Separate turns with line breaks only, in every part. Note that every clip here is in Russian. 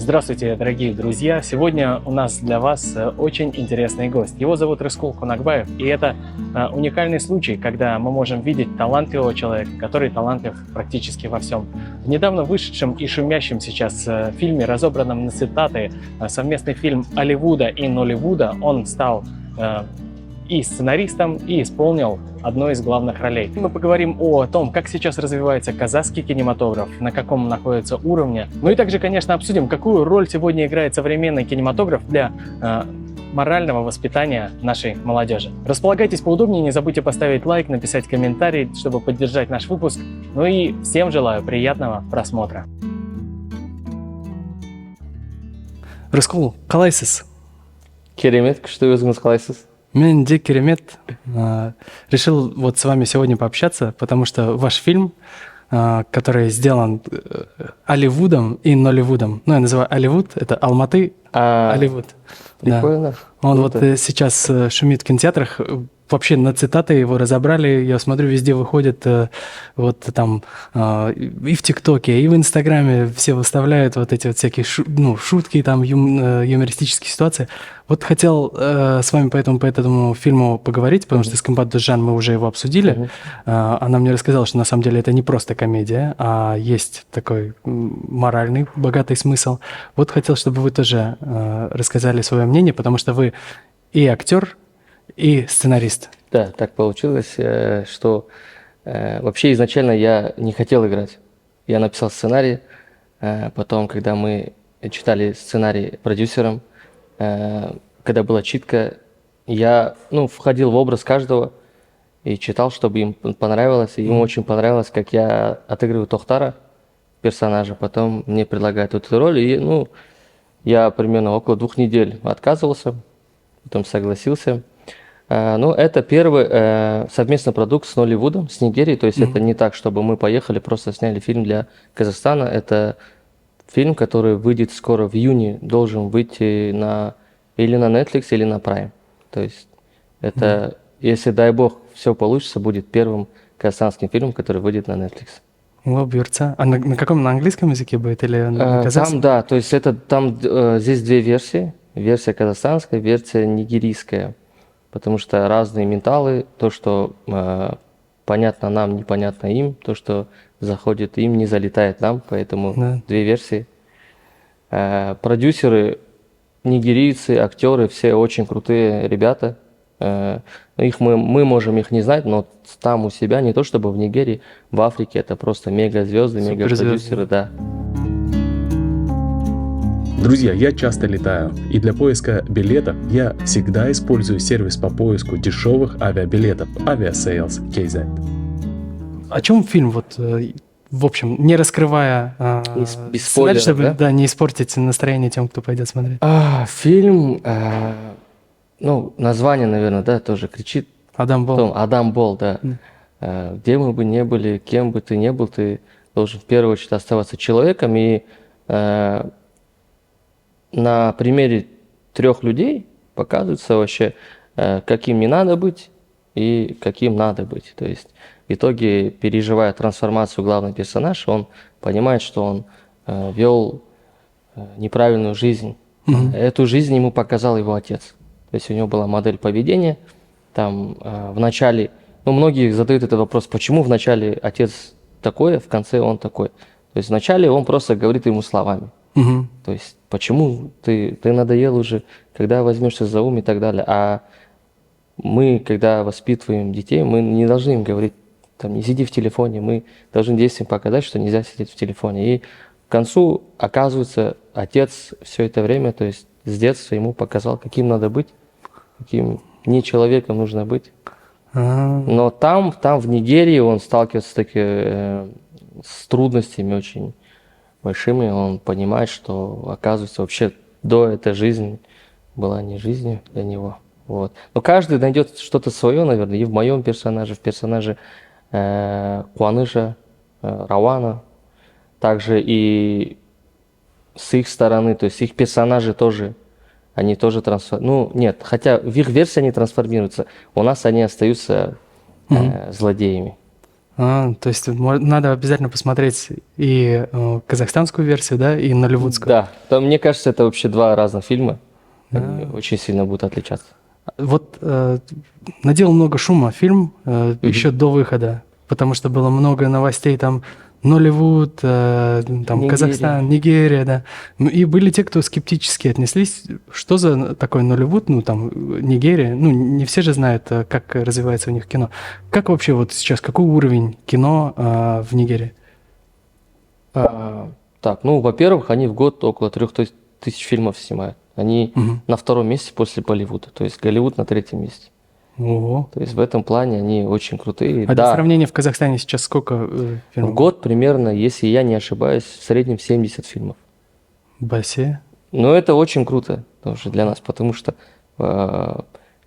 Здравствуйте, дорогие друзья! Сегодня у нас для вас очень интересный гость. Его зовут Рыскул Кунакбаев, и это уникальный случай, когда мы можем видеть талантливого человека, который талантлив практически во всем. В недавно вышедшем и шумящем сейчас фильме, разобранном на цитаты, совместный фильм Олливуда и Нолливуда, он стал и сценаристом, и исполнил одну из главных ролей. Мы поговорим о том, как сейчас развивается казахский кинематограф, на каком он находится уровне. Ну и также, конечно, обсудим, какую роль сегодня играет современный кинематограф для морального воспитания нашей молодежи. Располагайтесь поудобнее, не забудьте поставить лайк, написать комментарий, чтобы поддержать наш выпуск. Ну и всем желаю приятного просмотра. Рыскул, қалайсыз?
Керемет, күшті, өзіңіз қалайсыз?
Мен де керемет. Решил вот с вами сегодня пообщаться, потому что ваш фильм, который сделан Олливудом и Нолливудом, ну, я называю Олливуд, это Алматы, Олливуд.
Прикольно.
Да. Он вот сейчас шумит в кинотеатрах. Вообще на цитаты его разобрали, я смотрю, везде выходят, вот там и в ТикТоке, и в Инстаграме все выставляют вот эти вот всякие шутки, там юмористические ситуации. Вот хотел с вами по этому фильму поговорить, потому что с Кымбат Дусжан мы уже его обсудили. Она мне рассказала, что на самом деле это не просто комедия, а есть такой моральный, богатый смысл. Вот хотел, чтобы вы тоже рассказали свое мнение, потому что вы и актер, и сценарист.
Да, так получилось, что вообще изначально я не хотел играть. Я написал сценарий, потом, когда мы читали сценарий продюсером, когда была читка, я входил в образ каждого и читал, чтобы им понравилось. И им очень понравилось, как я отыгрываю Тохтара, персонажа. Потом мне предлагают эту роль, и я примерно около 2 недель отказывался, потом согласился. Ну, это первый совместный продукт с Нолливудом, с Нигерией. То есть это не так, чтобы мы поехали, просто сняли фильм для Казахстана. Это фильм, который выйдет скоро в июне, должен выйти или на Netflix, или на Prime. То есть это, если, дай бог, все получится, будет первым казахстанским фильмом, который выйдет на Netflix.
А на каком? На английском языке будет или на казахском?
Там, да, то есть здесь 2 версии. Версия казахстанская, версия нигерийская. Потому что разные менталы, то, что понятно нам, непонятно им, то, что заходит им, не залетает нам, поэтому 2 версии. Продюсеры, нигерийцы, актеры, все очень крутые ребята. Мы можем их не знать, но там у себя, не то чтобы в Нигерии, в Африке, это просто мегазвезды, мегапродюсеры, да.
Друзья, я часто летаю, и для поиска билетов я всегда использую сервис по поиску дешевых авиабилетов Aviasales KZ.
О чем фильм? Вот, в общем, не раскрывая
без спойлеров,
чтобы не испортить настроение тем, кто пойдет смотреть.
Фильм, название, наверное, да, тоже кричит.
Адам Бол.
Адам Бол, да. Где мы бы не были, кем бы ты ни был, ты должен в первую очередь оставаться человеком. И на примере 3 людей показывается вообще, каким не надо быть и каким надо быть. То есть в итоге, переживая трансформацию, главный персонаж, он понимает, что он вел неправильную жизнь. Эту жизнь ему показал его отец. То есть у него была модель поведения. Там в начале, многие задают этот вопрос, почему в начале отец такой, а в конце он такой. То есть вначале он просто говорит ему словами. То есть почему ты надоел уже, когда возьмешься за ум и так далее. А мы, когда воспитываем детей, мы не должны им говорить, там, не сиди в телефоне, мы должны действием показать, что нельзя сидеть в телефоне. И к концу, оказывается, отец все это время, то есть с детства ему показал, каким надо быть, каким не человеком нужно быть. Но там в Нигерии он сталкивается с трудностями очень большими, он понимает, что, оказывается, вообще до этой жизни была не жизнью для него. Вот. Но каждый найдет что-то свое, наверное, и в моем персонаже, в персонаже Куаныша, Рауана, также и с их стороны, то есть их персонажи тоже, они тоже нет, хотя в их версии они трансформируются, у нас они остаются злодеями.
То есть надо обязательно посмотреть и казахстанскую версию, да, и нолливудскую.
Да, там, мне кажется, это вообще два разных фильма. Они
А.
очень сильно будут отличаться.
Вот наделал много шума фильм еще до выхода, потому что было много новостей, там Нолливуд, там
Нигерия.
Казахстан, Нигерия, да. Ну, и были те, кто скептически отнеслись, что за такой Нолливуд, ну там Нигерия, ну не все же знают, как развивается у них кино. Как вообще вот сейчас, какой уровень кино в Нигерии?
Так, ну, во-первых, они в год около 3000 фильмов снимают. Они
Мгм.
на втором месте после Болливуда, то есть Голливуд на третьем месте.
Ого.
То есть в этом плане они очень крутые.
А для
Да,
сравнения в Казахстане сейчас сколько
в
фильмов?
год примерно, если я не ошибаюсь, в среднем 70 фильмов.
Басе.
Но это очень круто тоже для нас, потому что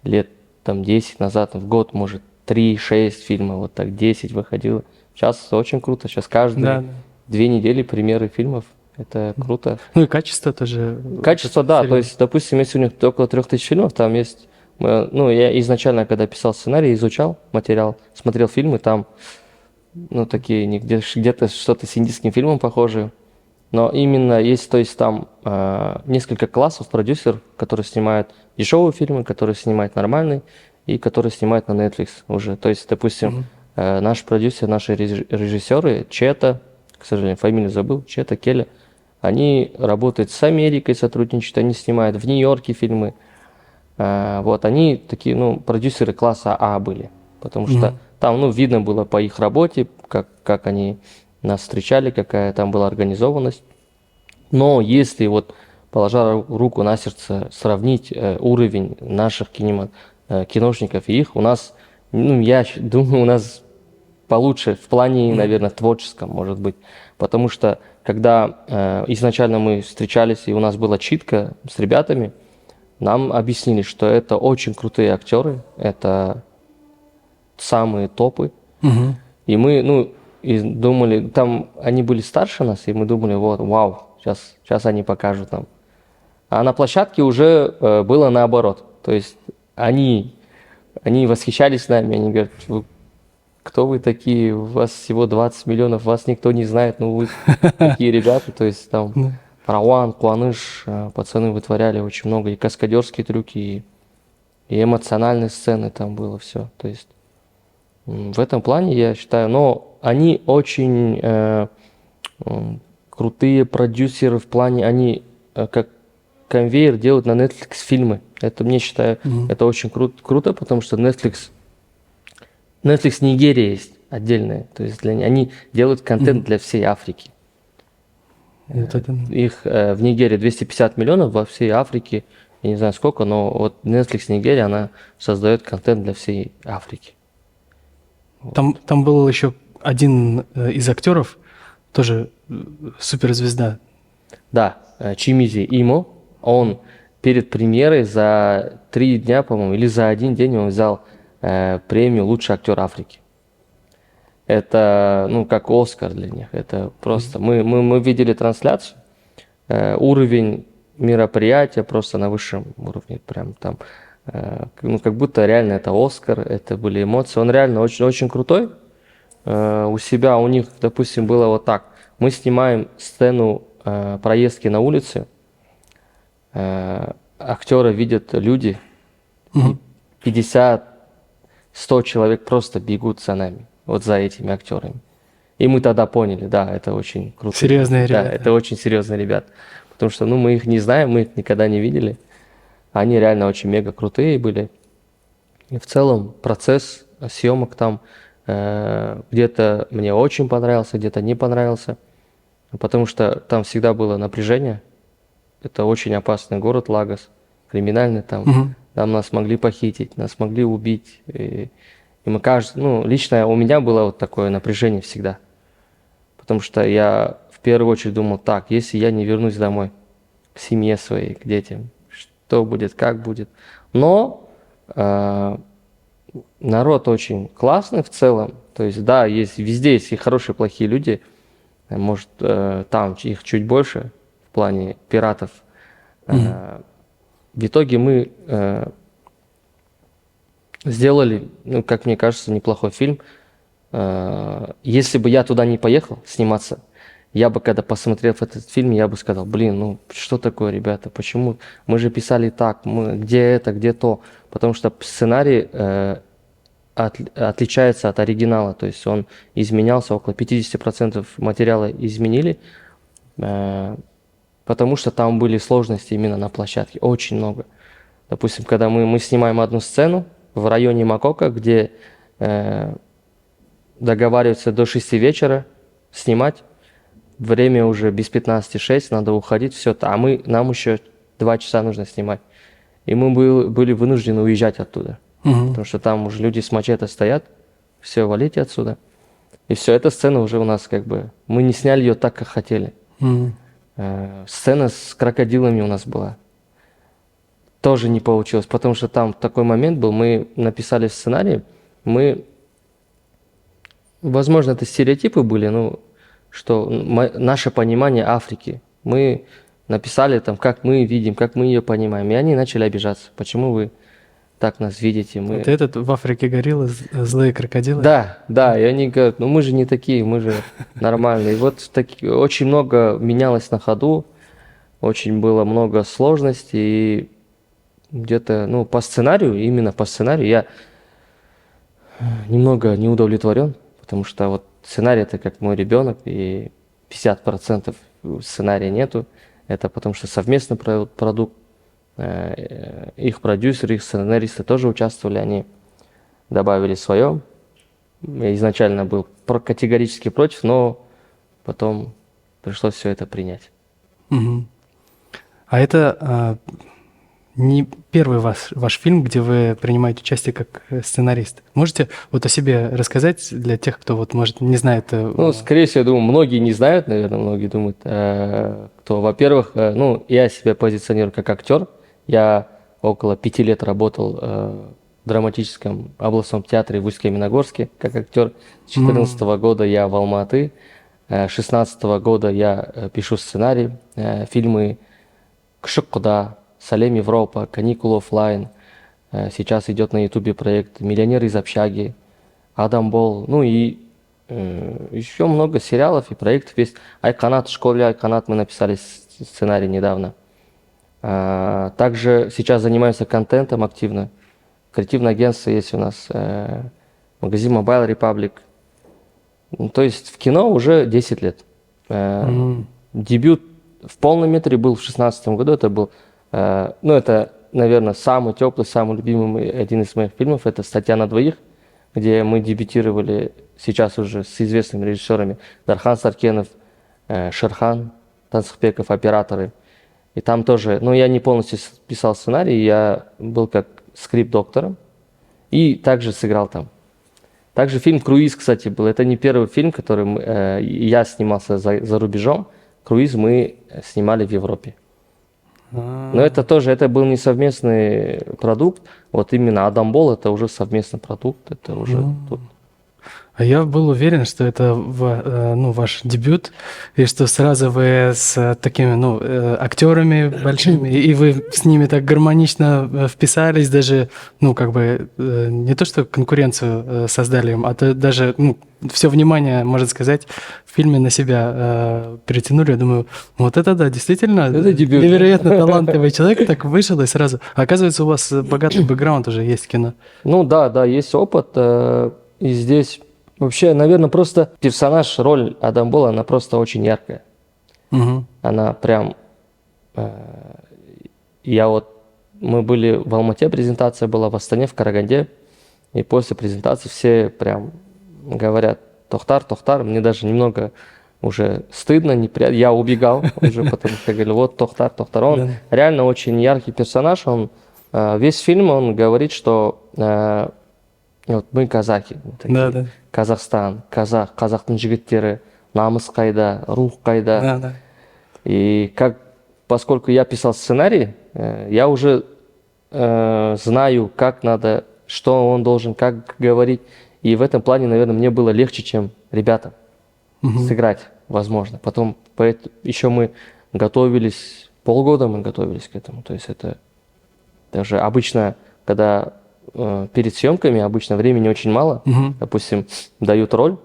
лет там 10 назад в год, может, 3-6 фильмов, вот так 10 выходило. Сейчас очень круто, сейчас каждые
Да, да.
2 недели примеры фильмов. Это круто.
Ну и качество тоже.
Качество, да, то
серьезно.
есть, допустим, если у них около 3000 фильмов, там есть, ну, я изначально, когда писал сценарий, изучал материал, смотрел фильмы, там, ну, такие, где-то что-то с индийским фильмом похожие, но именно есть, то есть, там несколько классов продюсеров, которые снимают дешевые фильмы, которые снимают нормальные, и которые снимают на Netflix уже, то есть, допустим, наш продюсер, наши режиссеры, Чета, к сожалению, фамилию забыл, Чета, Келли, они работают с Америкой, сотрудничают, они снимают в Нью-Йорке фильмы. Вот, они такие, ну, продюсеры класса А были, потому что там, ну, видно было по их работе, как они нас встречали, какая там была организованность. Но если вот, положа руку на сердце, сравнить уровень наших киношников и их, у нас, ну, я думаю, у нас получше в плане, наверное, творческом, может быть. Потому что, когда изначально мы встречались, и у нас была читка с ребятами, нам объяснили, что это очень крутые актеры, это самые топы.
Мгм.
И мы, ну, и думали, там они были старше нас, и мы думали, вот, вау, сейчас они покажут нам. А на площадке уже было наоборот. То есть они восхищались нами, они говорят, кто вы такие, у вас всего 20 миллионов, вас никто не знает, ну вы такие ребята, то есть там
Да.
Рауан, Куаныш, пацаны вытворяли очень много, и каскадерские трюки, и эмоциональные сцены там было все, то есть в этом плане я считаю, но они очень крутые продюсеры в плане, они как конвейер делают на Netflix фильмы, это мне считаю, это очень круто, потому что Netflix Нигерия есть отдельная, то есть они делают контент для всей Африки.
Вот это-
Их в Нигерии 250 миллионов, во всей Африке, я не знаю сколько, но вот Netflix Нигерия, она создает контент для всей Африки.
Там был еще один из актеров, тоже суперзвезда.
Да, Чимизи Имо, он перед премьерой за 3 дня, по-моему, или за 1 день он взял премию «Лучший актер Африки». Это, ну, как Оскар для них. Это просто... Мы видели трансляцию, уровень мероприятия просто на высшем уровне. Прям там, ну, как будто реально это Оскар, это были эмоции. Он реально очень крутой. У себя, у них, допустим, было вот так. Мы снимаем сцену проездки на улице, актера видят люди, 50-100 человек просто бегут за нами, вот за этими актерами. И мы тогда поняли, да, это очень круто.
Серьезные
Да,
ребята.
это очень серьезные ребята. Потому что, ну, мы их не знаем, мы их никогда не видели. Они реально очень мега крутые были. И в целом процесс съемок там где-то мне очень понравился, где-то не понравился. Потому что там всегда было напряжение. Это очень опасный город Лагос, криминальный там. Там нас могли похитить, нас могли убить. И мы ну, лично у меня было вот такое напряжение всегда. Потому что я в первую очередь думал, так, если я не вернусь домой, к семье своей, к детям, что будет, как будет. Но народ очень классный в целом. То есть, да, везде есть и хорошие, и плохие люди. Может, там их чуть больше в плане пиратов. В итоге мы сделали, ну, как мне кажется, неплохой фильм. если бы я туда не поехал сниматься, я бы, когда посмотрел этот фильм, я бы сказал, блин, ну что такое, ребята, почему? Мы же писали так, где это, где то. Потому что сценарий отличается от оригинала, то есть он изменялся, около 50% материала изменили, потому что там были сложности именно на площадке, очень много. Допустим, когда мы снимаем одну сцену в районе Макока, где договариваются до 6 вечера снимать, время уже без 15:06, надо уходить, все, нам еще 2 часа нужно снимать. И мы были вынуждены уезжать оттуда, потому что там уже люди с мачете стоят, все, валите отсюда. И все, эта сцена уже у нас как бы, мы не сняли ее так, как хотели. Сцена с крокодилами у нас была. Тоже не получилось, потому что там такой момент был, мы написали сценарий, возможно, это стереотипы были, но что наше понимание Африки, мы написали там, как мы видим, как мы ее понимаем, и они начали обижаться, почему вы так нас видите.
Вот этот в Африке горилла, злые крокодилы?
Да, и они говорят, ну мы же не такие, мы же нормальные. И вот очень много менялось на ходу, очень было много сложностей, и где-то, ну, именно по сценарию я немного не удовлетворен, потому что вот сценарий это как мой ребенок, и 50% сценария нету. Это потому что совместный продукт, их продюсеры, их сценаристы тоже участвовали, они добавили свое. Я изначально был категорически против, но потом пришлось все это принять.
А это не первый ваш фильм, где вы принимаете участие как сценарист. Можете вот о себе рассказать для тех, кто вот, может, не знает?
Ну, скорее всего, я думаю, многие не знают, наверное, многие думают, кто, во-первых, ну, я себя позиционирую как актер. Я около 5 лет работал в драматическом областном театре в Усть-Каменогорске как актер. С 2014 года я в Алматы. С 2016 года я пишу сценарий, фильмы «Кшыккуда», «Салем Европа», «Каникулы оффлайн». Сейчас идет на ютубе проект «Миллионер из общаги», «Адамбол». Ну и еще много сериалов и проектов есть. «Айканат», в школе «Айканат» мы написали сценарий недавно. Также сейчас занимаемся контентом активно. Креативное агентство есть у нас, магазин Mobile Republic. То есть в кино уже 10 лет. Дебют в полном метре был в 2016 году. Это был, ну это, наверное, самый теплый, самый любимый один из моих фильмов. Это «Статья на двоих», где мы дебютировали сейчас уже с известными режиссерами Дархан Саркенов, Шерхан Тансыхбеков, операторы. И там тоже, ну я не полностью писал сценарий, я был как скрипт-доктором и также сыграл там. Также фильм «Круиз», кстати, был. Это не первый фильм, который я снимался за рубежом. «Круиз» мы снимали в Европе. Но это тоже, это был не совместный продукт. Вот именно «Адамбол» это уже совместный продукт. Это уже тут.
А я был уверен, что это ваш дебют, и что сразу вы с такими актерами большими, и вы с ними так гармонично вписались, даже, не то что конкуренцию создали им, а то даже все внимание, можно сказать, в фильме на себя перетянули. Я думаю, вот это да, действительно, это дебют. Невероятно талантливый человек так вышел и сразу. Оказывается, у вас богатый бэкграунд уже есть в кино.
Ну да, есть опыт, и здесь... Вообще, наверное, просто персонаж, роль Адамбола, она просто очень яркая. Она прям... Мы были в Алмате, презентация была в Астане, в Караганде. И после презентации все прям говорят: Тохтар, мне даже немного уже стыдно, неприятно. Я убегал уже, потому что говорили: вот Тохтар. Он реально очень яркий персонаж. Он весь фильм, он говорит, что... Вот мы казахи,
да.
Казахстан, қазақтың жігіттері, намыс қайда, рух қайда.
Да.
И поскольку я писал сценарий, я уже знаю, как надо, что он должен, как говорить. И в этом плане, наверное, мне было легче, чем ребятам сыграть, возможно. Потом еще мы готовились, полгода мы готовились к этому. То есть это даже обычно, когда перед съемками обычно времени очень мало.
Мгм.
Допустим, дают роль,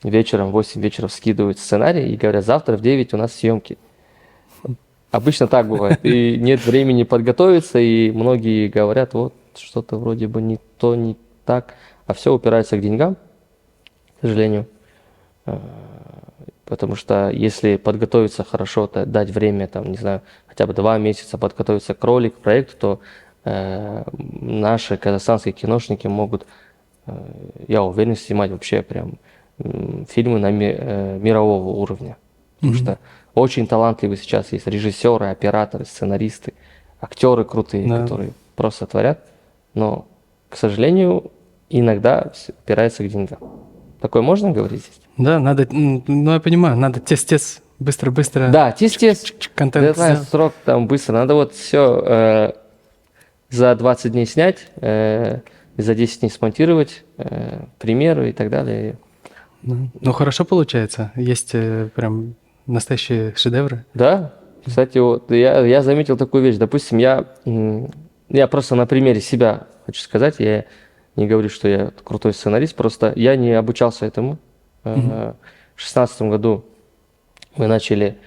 вечером, в 8 вечера скидывают сценарий и говорят, завтра в 9 у нас съемки. Обычно так бывает. И нет времени подготовиться, и многие говорят, вот что-то вроде бы не то, не так. А все упирается к деньгам, к сожалению. Потому что если подготовиться хорошо, то дать время, там, не знаю, хотя бы 2 месяца подготовиться к роли, к проекту, то наши казахстанские киношники могут, я уверен, снимать вообще прям фильмы на мирового уровня. Потому
Мгм.
что очень талантливые сейчас есть режиссеры, операторы, сценаристы, актеры крутые,
Да.
которые просто творят. Но, к сожалению, иногда всё упирается к деньгам. Такое можно говорить здесь?
Да, надо, ну, я понимаю, надо тес-тес, быстро-быстро.
Да, тес-тес.
Контент
Дедлайн,
сделать.
срок там быстро. Надо вот все за 20 дней снять, за 10 дней смонтировать, примеры и так далее.
Да. Ну, хорошо получается. Есть прям настоящие шедевры.
Да, кстати, вот я заметил такую вещь. Допустим, я просто на примере себя хочу сказать, я не говорю, что я крутой сценарист, просто я не обучался этому. В 2016 году мы начали,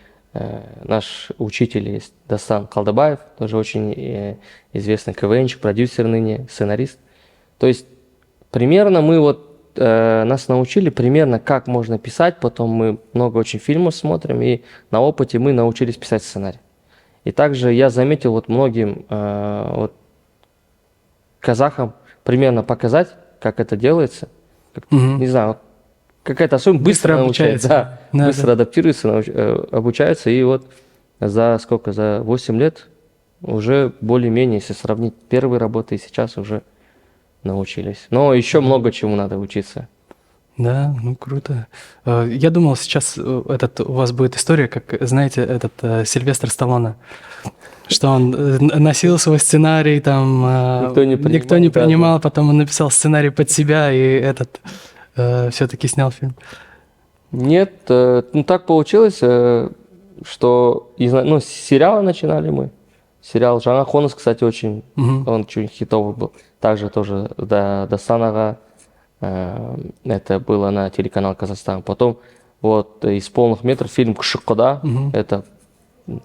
наш учитель есть Дастан Калдабаев, тоже очень известный КВНщик, продюсер ныне, сценарист. То есть примерно мы вот нас научили примерно, как можно писать, потом мы много очень фильмов смотрим, и на опыте мы научились писать сценарий. И также я заметил вот многим вот казахам примерно показать, как это делается.
Мгм.
Не знаю, какая-то особенность,
Быстро
научается,
обучается. Да,
быстро
да.
адаптируются, обучаются, и вот за 8 лет уже более-менее, если сравнить первые работы и сейчас уже научились. Но еще много чему надо учиться.
Да, ну круто. Я думал, сейчас у вас будет история, как, знаете, Сильвестр Сталлоне, что он носил свой сценарий, там
Никто не
никто не
принимал, да,
принимал, потом он написал сценарий под себя и все-таки снял фильм.
Нет, ну так получилось, что с сериала начинали мы. Сериал «Жаңа қоныс», кстати, очень,
Мгм.
он очень хитовый был. Также тоже Дастан Ага, это было на телеканал Казахстан. Потом вот из полных метров фильм «Кшыққыда»,
Мгм.
это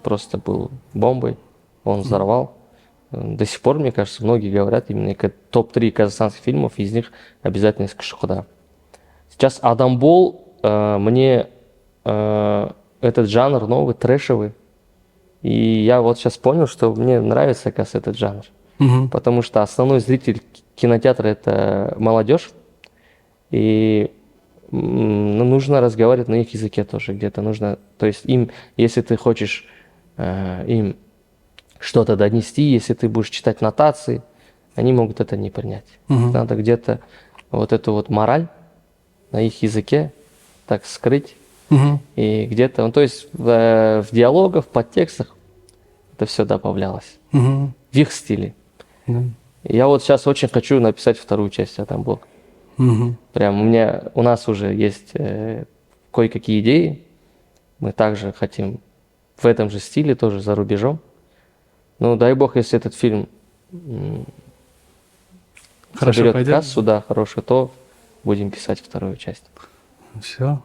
просто был бомбой, он взорвал. До сих пор, мне кажется, многие говорят, именно топ-3 казахстанских фильмов, из них обязательно есть «Кшыққыда». Сейчас «Адамбол», мне этот жанр новый, трэшевый. И я вот сейчас понял, что мне нравится, оказывается, этот жанр.
Мгм.
Потому что основной зритель кинотеатра – это молодежь. И нужно разговаривать на их языке тоже где-то. Нужно, то есть им, если ты хочешь им что-то донести, если ты будешь читать нотации, они могут это не принять.
Мгм.
Надо где-то вот эту вот мораль на их языке так скрыть.
Мгм.
И где-то, ну, то есть в диалогах, в подтекстах это все добавлялось.
Мгм.
В их стиле.
Да.
И я вот сейчас очень хочу написать вторую часть Адамбола.
Мгм.
Прям у нас уже есть кое-какие идеи. Мы также хотим в этом же стиле, тоже за рубежом. Ну, дай бог, если этот фильм
Хорошо
соберет
пойдет.
кассу, да, хорошую, то будем писать вторую часть.
Все.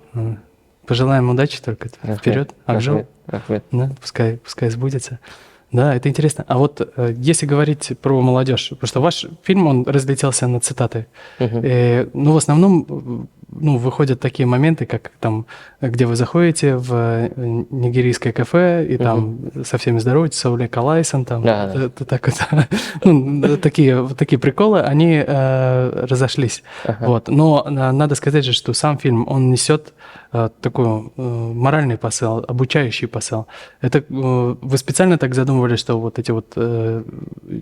Пожелаем удачи только. Вперед. Акжол.
Рахмет.
Да, пускай сбудется. Да, это интересно. А вот если говорить про молодежь, потому что ваш фильм, он разлетелся на цитаты.
Мгм.
Ну, в основном, выходят такие моменты, как там, где вы заходите в нигерийское кафе, и там со всеми здороваетесь, Сауле Калайсон, там,
Да, да.
это так вот, такие приколы, они разошлись.
Ага.
Вот. Но надо сказать же, что сам фильм, он несет такой моральный посыл, обучающий посыл. Это вы специально так задумывали, что вот эти вот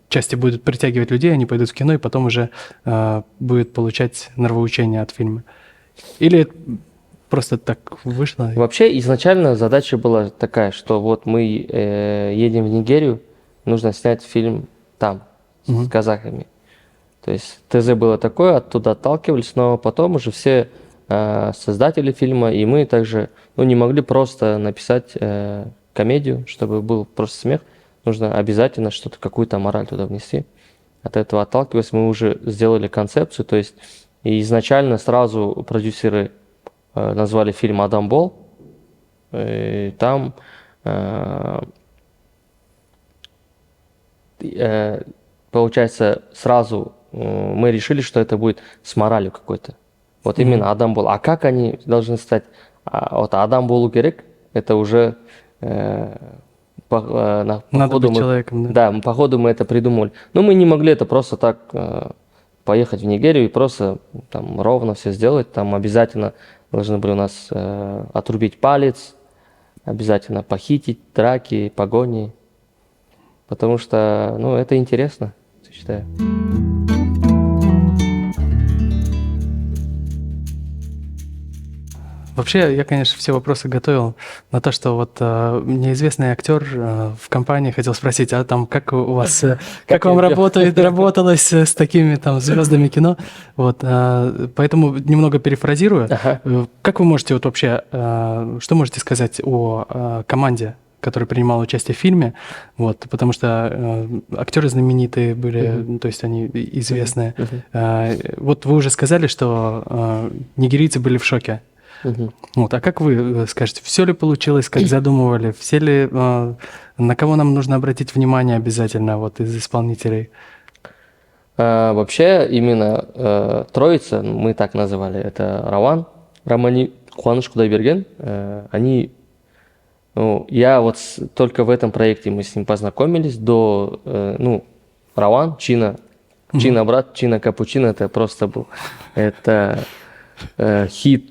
части будут притягивать людей, они пойдут в кино, и потом уже будет получать нравоучение от фильма? Или просто так вышло?
Вообще изначально задача была такая, что вот мы едем в Нигерию, нужно снять фильм там, с казахами. То есть ТЗ было такое, оттуда отталкивались, но потом уже все создатели фильма и мы также не могли просто написать комедию, чтобы был просто смех. Нужно обязательно что-то, какую-то мораль туда внести. от этого отталкиваясь, мы уже сделали концепцию, то есть и изначально сразу продюсеры назвали фильм «Адам Бол». И там получается, сразу мы решили, что это будет с моралью какой-то. Вот именно Адам Бол. А как они должны стать? Вот Адам Болу керек, это уже по
Надо
ходу
быть человеком, да?
да, по ходу мы это придумали. Но мы не могли это просто так поехать в Нигерию и просто там ровно все сделать. Там обязательно должны были у нас отрубить палец, обязательно похитить, драки, погони. Потому что, ну, это интересно, я считаю.
Вообще, я, конечно, все вопросы готовил на то, что вот неизвестный актер в компании хотел спросить, а там как у вас, как вам работалось с такими там звездами кино? Вот, поэтому немного перефразирую. Как вы можете вот вообще, что можете сказать о команде, которая принимала участие в фильме? Вот, потому что актеры знаменитые были, то есть они известные. Вот вы уже сказали, что нигерийцы были в шоке. Вот, а как вы скажете, все ли получилось, как задумывали, все ли, на кого нам нужно обратить внимание обязательно вот из исполнителей?
Вообще именно троица, мы так называли, это Романи, Куаныш Кудайберген, они, ну, я вот только в этом проекте мы с ним познакомились, до, ну, Раван, Чина брат, Чина Капучино, это просто был, это хит.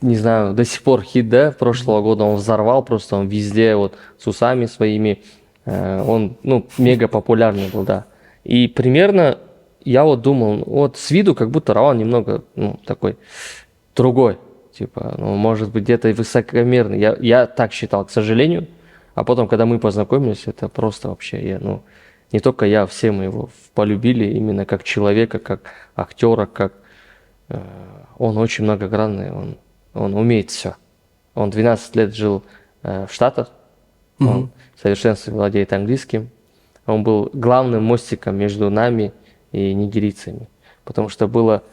Не знаю, до сих пор хит, да, прошлого года он взорвал, просто он везде, вот, с усами своими, он, ну, мега популярный был, да. И примерно я вот думал, вот с виду как будто Раван немного, ну, такой другой, типа, ну, может быть, где-то высокомерный, я так считал, к сожалению. А потом, когда мы познакомились, это просто вообще, ну, не только я, все мы его полюбили именно как человека, как актера, как, он очень многогранный, он умеет все. Он 12 лет жил в Штатах, он в совершенстве владеет английским. Он был главным мостиком между нами и нигерийцами, потому что было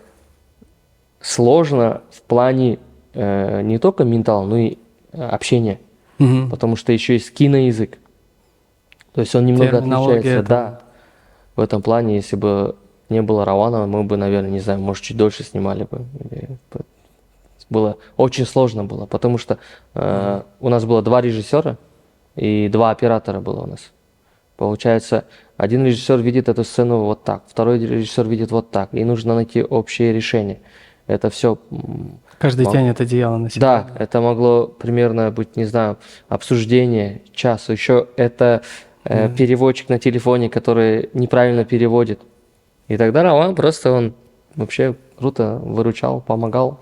сложно в плане не только ментал, но и общения, потому что еще есть киноязык. То есть он немного отличается, да. В этом плане, если бы не было Равана, мы бы, наверное, не знаю, может, чуть дольше снимали бы. Было очень сложно было, потому что у нас было 2 режиссера и 2 оператора было у нас. Получается, один режиссер видит эту сцену вот так, второй режиссер видит вот так, и нужно найти общее решение. Это все...
Каждый тянет одеяло на себя.
Да, это могло примерно быть, не знаю, обсуждение, час. Еще это переводчик на телефоне, который неправильно переводит. И тогда Раван просто, он вообще круто выручал, помогал.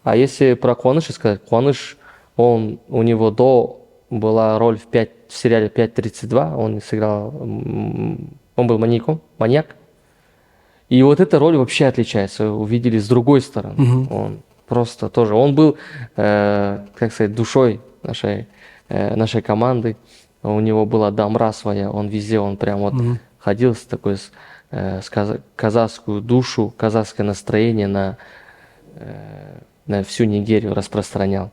А если про Куаныша сказать, Куаныш, у него до была роль в сериале 5.32, он сыграл, он был маньяк. И вот эта роль вообще отличается, увидели с другой стороны. Он просто тоже, он был, как сказать, душой нашей команды. У него была дамра своя, он везде, он прям вот ходил с такой казахскую душу, казахское настроение на всю Нигерию распространял.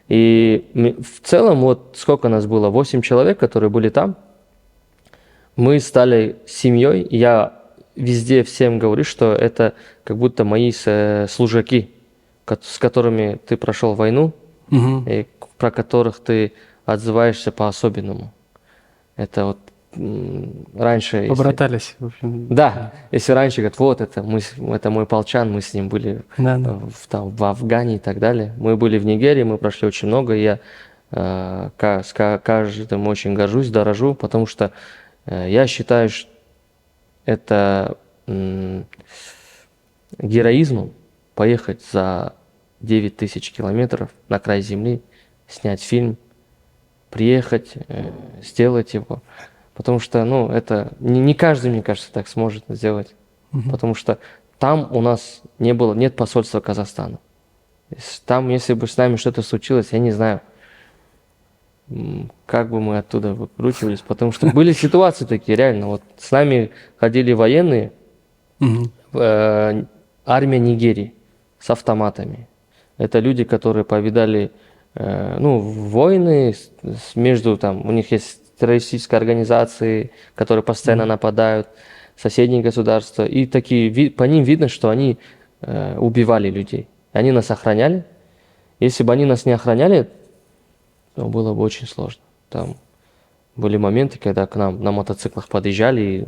И в целом, вот сколько нас было, 8 человек, которые были там, мы стали семьей. Я везде всем говорю, что это как будто мои служаки, с которыми ты прошел войну, и про которых ты отзываешься по-особенному. Это вот раньше...
Побратались, в общем.
Да, если раньше говорят, вот это мой полчан, мы с ним были в Афгане и так далее. Мы были в Нигерии, мы прошли очень много, и я с каждым очень горжусь, дорожу, потому что я считаю, что это героизмом поехать за 9000 километров на край земли, снять фильм, приехать, сделать его. Потому что, ну, это не каждый, мне кажется, так сможет сделать. Потому что там у нас нет посольства Казахстана. Там, если бы с нами что-то случилось, я не знаю, как бы мы оттуда выкручивались, потому что были ситуации такие, реально. Вот с нами ходили военные,
Мгм.
армия Нигерии с автоматами. Это люди, которые повидали ну, войны между, там, у них есть террористические организации, которые постоянно нападают, соседние государства, и такие, по ним видно, что они убивали людей. Они нас охраняли. Если бы они нас не охраняли, то было бы очень сложно. Там были моменты, когда к нам на мотоциклах подъезжали и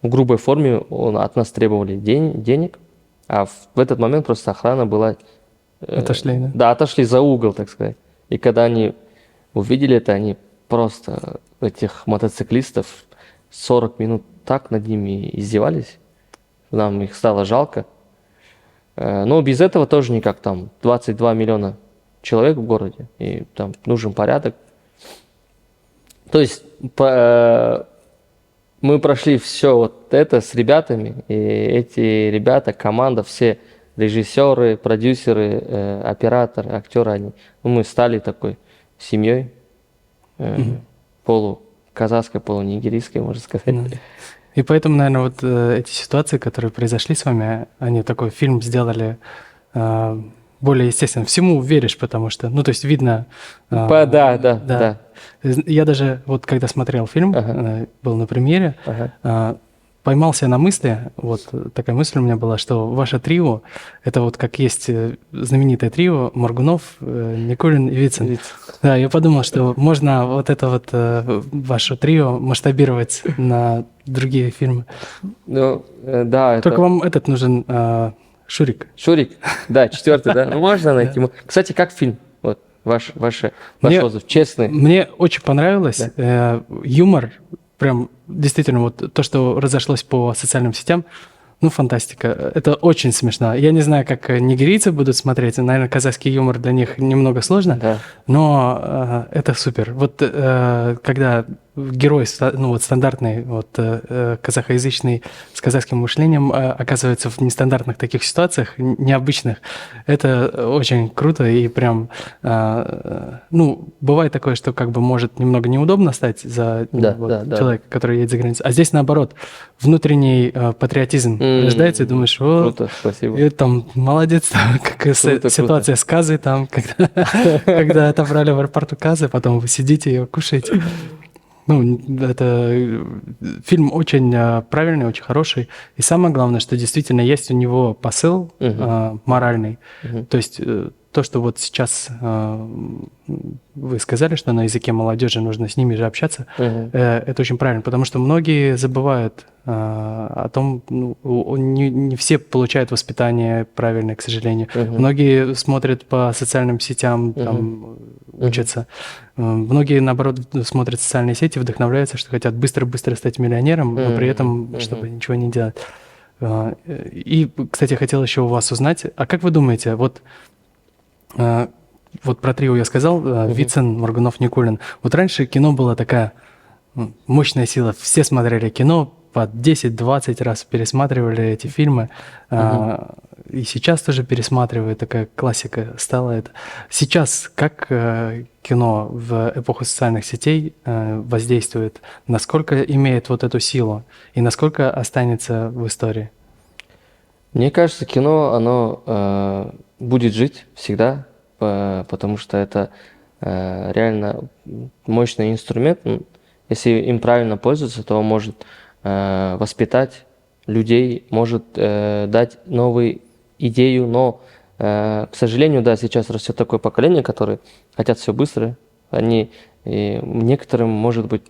в грубой форме от нас требовали денег, а в этот момент просто охрана была...
Отошли, да?
Да, отошли за угол, так сказать. И когда они увидели это, они просто, этих мотоциклистов, 40 минут так над ними издевались. Нам их стало жалко. Но без этого тоже никак. Там 22 миллиона человек в городе, и там нужен порядок. То есть мы прошли все вот это с ребятами, и эти ребята, команда, все режиссеры, продюсеры, операторы, актеры, мы стали такой семьей, полуказахской, полунигерийской, можно сказать.
И поэтому, наверное, вот эти ситуации, которые произошли с вами, они такой фильм сделали более естественно. Всему веришь, потому что, ну, то есть видно...
Да.
Я даже, вот когда смотрел фильм, был на премьере, поймался на мысли, вот такая мысль у меня была, что ваше трио, это вот как есть знаменитое трио Моргунов, Никулин и Вицин. Да, я подумал, что можно вот это вот ваше трио масштабировать на другие фильмы.
Ну, да.
Только вам этот нужен Шурик.
Шурик, да, 4-й, да? Ну, можно найти. Кстати, как фильм? Вот, ваш отзыв, честный.
Мне очень понравилось. Юмор, прям действительно, вот то, что разошлось по социальным сетям, ну, фантастика. Это очень смешно. Я не знаю, как нигерийцы будут смотреть. Наверное, казахский юмор для них немного сложно,
Да.
но это супер. Вот когда герой, ну вот стандартный, вот казахоязычный, с казахским мышлением оказывается в нестандартных таких ситуациях, необычных, это очень круто и прям, ну, бывает такое, что как бы может немного неудобно стать за человека, который едет за границу. А здесь наоборот, внутренний патриотизм рождается, и думаешь, о,
круто, спасибо.
И там молодец, там, как ситуация с Казой, там, когда отобрали в аэропорту Казы, потом вы сидите и кушаете. Ну, это фильм очень правильный, очень хороший. И самое главное, что действительно есть у него посыл моральный. То есть то, что вот сейчас вы сказали, что на языке молодежи нужно с ними же общаться, это очень правильно, потому что многие забывают о том, ну, не все получают воспитание правильное, к сожалению. Многие смотрят по социальным сетям, там, учатся. Многие, наоборот, смотрят социальные сети, вдохновляются, что хотят быстро-быстро стать миллионером, но при этом, чтобы ничего не делать. И, кстати, хотел еще у вас узнать, а как вы думаете, вот про трио я сказал, Вицин, Моргунов, Никулин. Вот раньше кино была такая мощная сила. Все смотрели кино, по 10-20 раз пересматривали эти фильмы. И сейчас тоже пересматриваю, такая классика стала это. Сейчас как кино в эпоху социальных сетей воздействует? Насколько имеет вот эту силу? И насколько останется в истории?
Мне кажется, кино, оно будет жить всегда, потому что это реально мощный инструмент. Если им правильно пользоваться, то он может воспитать людей, может дать новую идею, но, к сожалению, да, сейчас растет такое поколение, которые хотят все быстро. Некоторым, может быть,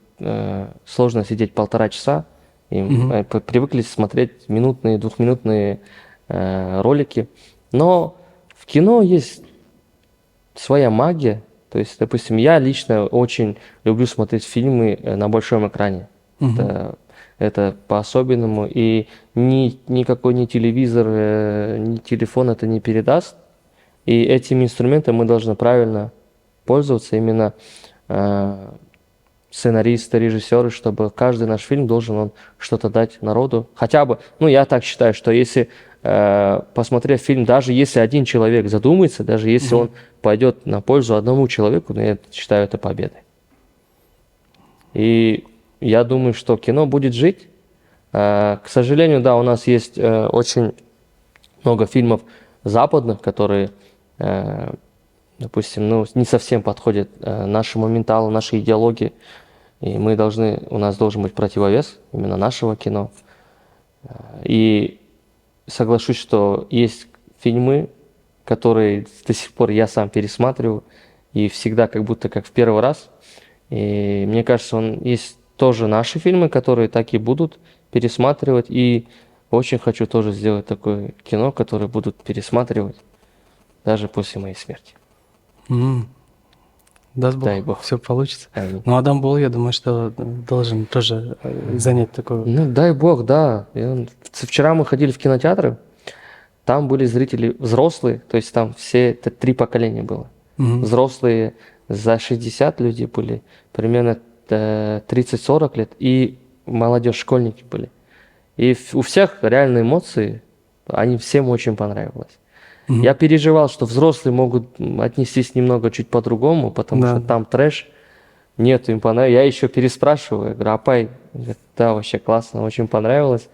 сложно сидеть 1,5 часа, им привыкли смотреть минутные, двухминутные ролики. Но в кино есть своя магия. То есть, допустим, я лично очень люблю смотреть фильмы на большом экране. Это по-особенному. И никакой ни телевизор, ни телефон это не передаст. И этими инструментами мы должны правильно пользоваться. Именно сценаристы, режиссеры, чтобы каждый наш фильм должен он что-то дать народу. Хотя бы, ну я так считаю, что если посмотрев фильм, даже если один человек задумается, даже если он пойдет на пользу одному человеку, ну, я считаю это победой. И я думаю, что кино будет жить. К сожалению, да, у нас есть очень много фильмов западных, которые, допустим, ну, не совсем подходят нашему менталу, нашей идеологии. И у нас должен быть противовес именно нашего кино. И соглашусь, что есть фильмы, которые до сих пор я сам пересматриваю, и всегда как будто как в первый раз. И мне кажется, есть тоже наши фильмы, которые так и будут пересматривать. И очень хочу тоже сделать такое кино, которое будут пересматривать даже после моей смерти.
Даст Бог,
Дай Бог.
все получится.
Аминь.
Ну, Адам Бол, я думаю, что должен тоже занять такую...
Ну, дай Бог, да. Вчера мы ходили в кинотеатры, там были зрители взрослые, то есть там все, это 3 поколения было. Взрослые за 60 люди были, примерно 30-40 лет, и молодежь, школьники были. И у всех реальные эмоции, они всем очень понравилось. Я переживал, что взрослые могут отнестись немного чуть по-другому, потому что там трэш, нет, им понравилось. Я еще переспрашиваю, я говорю, Апай, говорит, да, вообще классно, очень понравилось.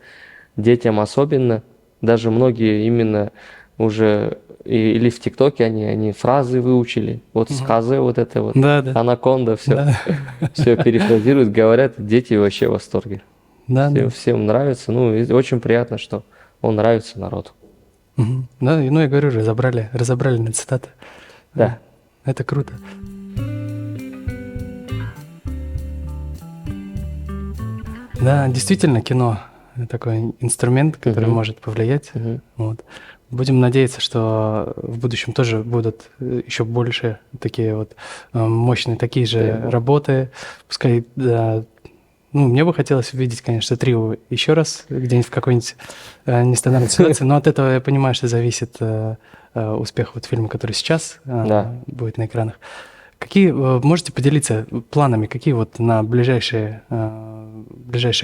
Детям особенно, даже многие именно уже или в ТикТоке они фразы выучили, вот сказы вот это вот, анаконда, все, все перефразируют, говорят, дети вообще в восторге. Всем нравится, ну и очень приятно, что он нравится народу.
Да, ну я говорю, разобрали на цитаты.
Да.
Это круто. Да, действительно, кино такой инструмент, который может повлиять. Вот. Будем надеяться, что в будущем тоже будут еще больше такие вот мощные такие же работы. Пускай, да, ну, мне бы хотелось увидеть, конечно, трио еще раз где-нибудь в какой-нибудь нестандартной ситуации, но от этого я понимаю, что зависит успех вот фильма, который сейчас будет на экранах. Какие можете поделиться планами, какие вот на ближайшее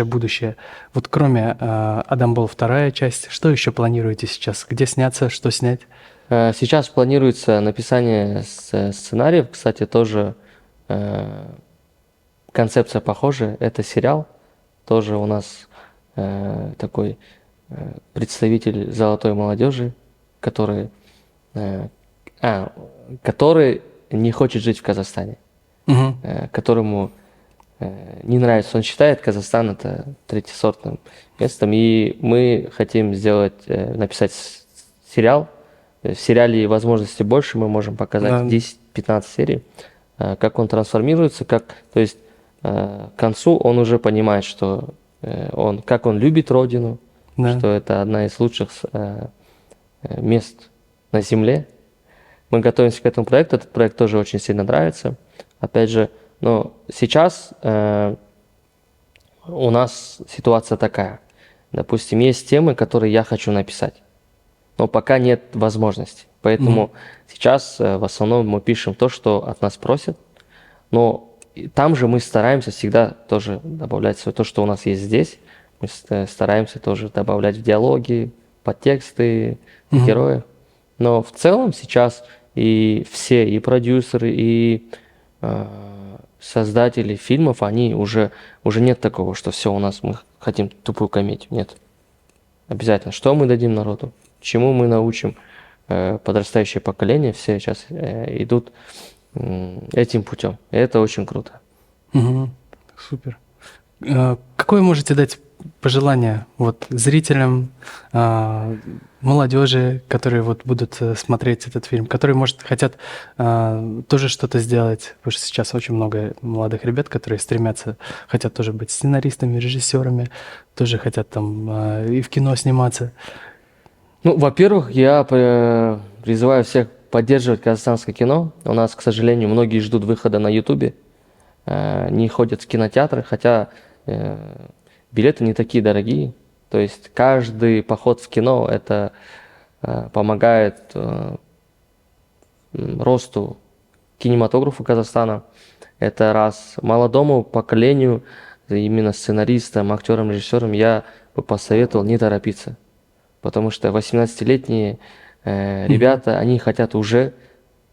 будущее? Вот кроме «Адам Бол» 2 часть, что еще планируете сейчас? Где сняться, что снять?
Сейчас планируется написание сценариев, кстати, тоже концепция похожая. Это сериал, тоже у нас такой представитель золотой молодежи, который не хочет жить в Казахстане, которому не нравится. Он считает Казахстан это третьесортным местом, и мы хотим написать сериал. В сериале возможностей больше, мы можем показать 10-15 серий, как он трансформируется, то есть к концу он уже понимает, что как он любит родину, что это одна из лучших мест на земле. Мы готовимся к этому проекту, этот проект тоже очень сильно нравится. Опять же, но сейчас у нас ситуация такая. Допустим, есть темы, которые я хочу написать, но пока нет возможности. Поэтому сейчас в основном мы пишем то, что от нас просят, но там же мы стараемся всегда тоже добавлять то, что у нас есть здесь. Мы стараемся тоже добавлять в диалоги, подтексты, героев. Но в целом сейчас и все, и продюсеры, и создатели фильмов, они уже нет такого, что все у нас, мы хотим тупую комедию. Нет. Обязательно. Что мы дадим народу? Чему мы научим подрастающее поколение? Все сейчас идут этим путем. И это очень круто.
Супер. Какое можете дать пожелания вот зрителям, молодежи, которые вот будут смотреть этот фильм, которые, может, хотят тоже что-то сделать, потому что сейчас очень много молодых ребят, которые хотят тоже быть сценаристами, режиссерами, тоже хотят там и в кино сниматься.
Ну, во-первых, я призываю всех поддерживать казахстанское кино. У нас, к сожалению, многие ждут выхода на Ютубе, не ходят в кинотеатры, хотя билеты не такие дорогие. То есть каждый поход в кино это помогает росту кинематографа Казахстана. Это раз. Молодому поколению, именно сценаристам, актерам, режиссерам, я бы посоветовал не торопиться. Потому что 18-летние ребята, они хотят уже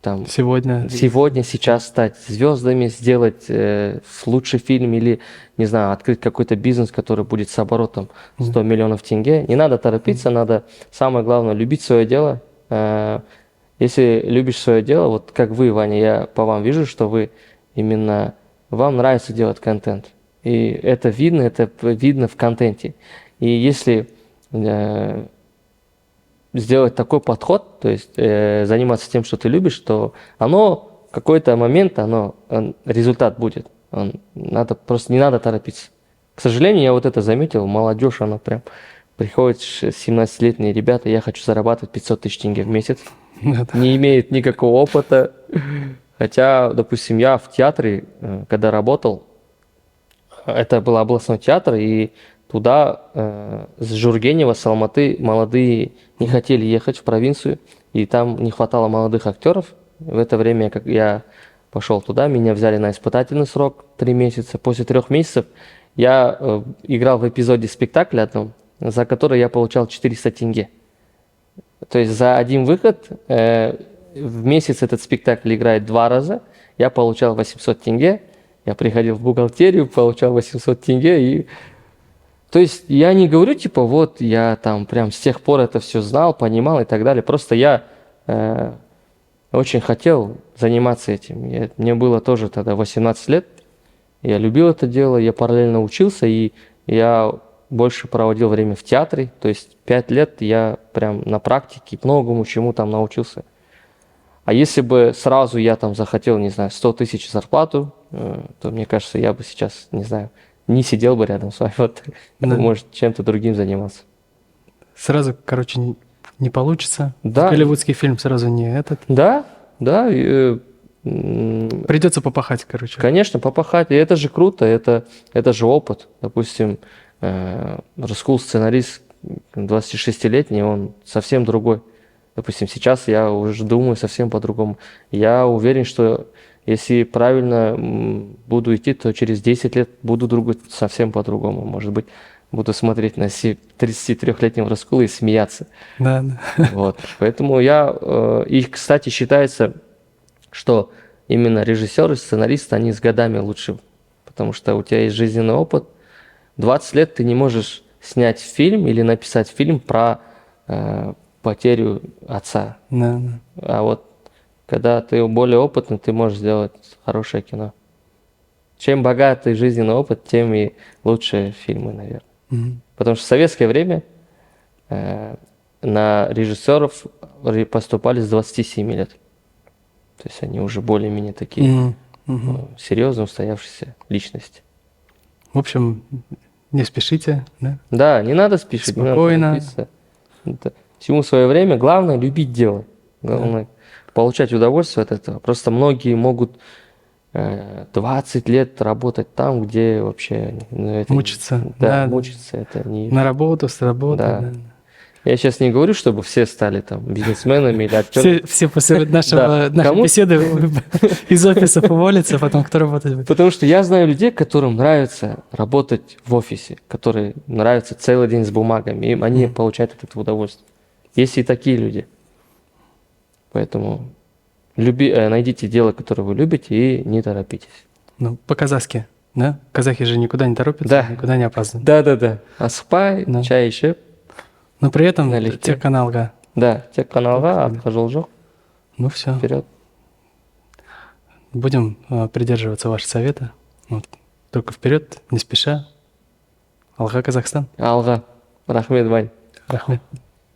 там
Сегодня.
сегодня, сейчас стать звездами, сделать лучший фильм или, не знаю, открыть какой-то бизнес, который будет с оборотом 100 миллионов тенге. Не надо торопиться, надо, самое главное, любить свое дело. Если любишь свое дело, вот как вы, Ваня, я по вам вижу, что вы именно, вам нравится делать контент. И это видно в контенте. И если сделать такой подход, то есть заниматься тем, что ты любишь, то оно в какой-то момент, результат будет. Просто не надо торопиться. К сожалению, я вот это заметил, молодежь, она прям приходит, 17-летние ребята, я хочу зарабатывать 500 тысяч тенге в месяц, не имеет никакого опыта. Хотя, допустим, я в театре, когда работал, это был областной театр, и туда с Жургенева, с Алматы молодые не хотели ехать в провинцию, и там не хватало молодых актеров. В это время, как я пошел туда, меня взяли на испытательный срок 3 месяца. После 3 месяцев я играл в эпизоде спектакля одном, за который я получал 400 тенге. То есть за один выход в месяц этот спектакль играет 2 раза, я получал 800 тенге, я приходил в бухгалтерию, получал 800 тенге и... То есть я не говорю, типа, вот я там прям с тех пор это все знал, понимал и так далее. Просто я очень хотел заниматься этим. Мне было тоже тогда 18 лет. Я любил это дело, я параллельно учился, и я больше проводил время в театре. То есть 5 лет я прям на практике многому чему там научился. А если бы сразу я там захотел, не знаю, 100 тысяч зарплату, то, мне кажется, я бы сейчас, не знаю, не сидел бы рядом с вами, вот,
Да.
может, чем-то другим заниматься.
Сразу, короче, не получится.
Да.
Голливудский фильм сразу не этот.
Да.
Придется попахать, короче.
Конечно, попахать. И это же круто, это же опыт. Допустим, Раскул, сценарист, 26-летний, он совсем другой. Допустим, сейчас я уже думаю совсем по-другому. Я уверен, что если правильно буду идти, то через 10 лет буду думать совсем по-другому. Может быть, буду смотреть на 33-летнего Раскула и смеяться.
Да.
Вот. Поэтому и, кстати, считается, что именно режиссеры, сценаристы, они с годами лучше. Потому что у тебя есть жизненный опыт. 20 лет ты не можешь снять фильм или написать фильм про потерю отца.
Да.
А вот когда ты более опытный, ты можешь сделать хорошее кино. Чем богатый жизненный опыт, тем и лучшие фильмы, наверное.
Мгм.
Потому что в советское время на режиссеров поступали с 27 лет. То есть они уже более-менее такие серьезные, устоявшиеся личности.
В общем, не спешите, да?
Да, не надо спешить,
Спокойно.
не надо торопиться. Это всему свое время. Главное любить дело. Главное получать удовольствие от этого. Просто многие могут 20 лет работать там, где вообще...
Мучиться.
Да, мучиться. Это не...
На работу, с работы.
Да.
Да.
Я сейчас не говорю, чтобы все стали там бизнесменами или актерами.
Все после нашей
Кому-
беседы из офисов уволятся, потом кто работать будет.
Потому что я знаю людей, которым нравится работать в офисе, которые нравится целый день с бумагами, и они получают от этого удовольствие. Есть и такие люди. Поэтому найдите дело, которое вы любите, и не торопитесь.
Ну, по-казахски, да? Казахи же никуда не торопятся,
Да.
никуда не опаздывают.
Да. Асыпай,
Да.
чай ішіп.
Но при этом
Налегке.
те каналга.
Да, тек каналға, артқа жол жоқ,
Ну все,
вперед.
будем придерживаться вашего совета. Вот. Только вперед, не спеша. Алға Казахстан.
Алға. Рахмет, Вань.
Рахмет.